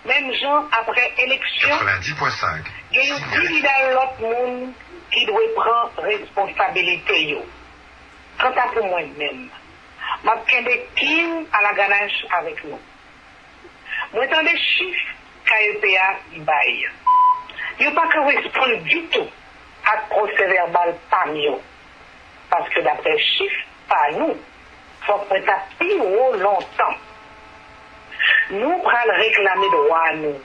même gens après élection, 90.5. il y a une division l'autre monde qui doit prendre responsabilité. Quant à pour moi-même, je suis à la ganache avec nous. Moi, dans les chiffres KEPA bail, il n'y a pas que répondre du tout à procès verbal parmi eux. Parce que d'après les chiffres, pas nous, il faut qu'on tape plus haut longtemps. Nous prenons réclamer droit à nous.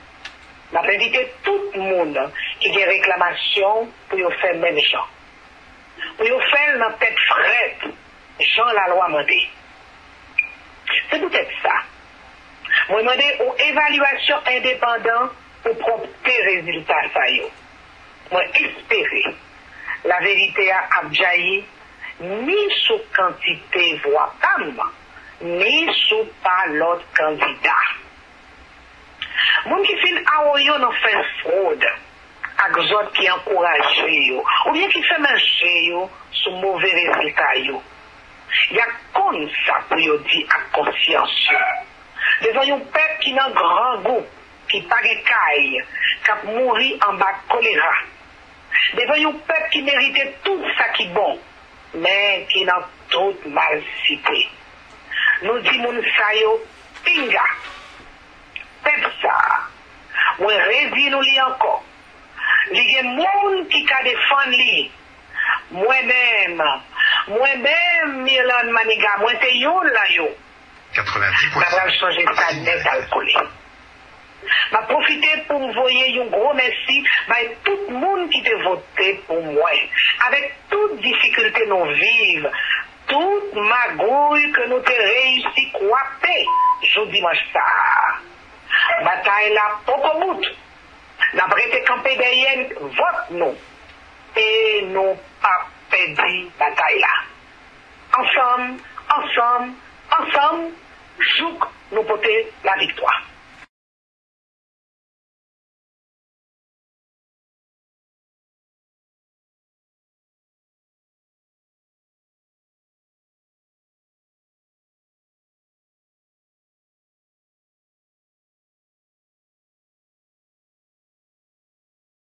On a invité tout le monde qui a des réclamations pour faire même gens. Pour faire dans tête frette, Jean la loi mandé. C'est peut-être ça. Moi, je demande une évaluation indépendante pour prompter résultat ça. Moi, espérer la vérité à Abjaï, ni sous quantité voix PAM, ni sous pas l'autre candidat. Moun qui fait aoyo non fait fraude, avec autres qui encouragent yo, ou bien qui fait marcher yo sous mauvais résultat yo. Il y a comme ça pour yo dire à conscience. Devant un peuple qui n'a grand goût, qui pas de caille, qui a mouru en bas de choléra. Devant un peuple qui méritait tout ça qui est bon, mais qui n'a tout mal cité. Nous disons ça yo, pinga. Peuple ça, moi rési nous li encore. Il y a des gens qui a défendu li. Moi-même, Milan Maniga, moi c'est yon là yo. 90%. Ça va changer ça net alcoolé. Je profite pour me voyer un gros merci à tout le monde qui a voté pour moi. Avec toute difficulté nous vivons, toute magouille que nous avons réussi à croiser, je dimanche ça. Bataille là, pour bout. La prêté campé derrière, vote nous. Et nous pas perdu bataille là. Ensemble, joue nous porter la victoire.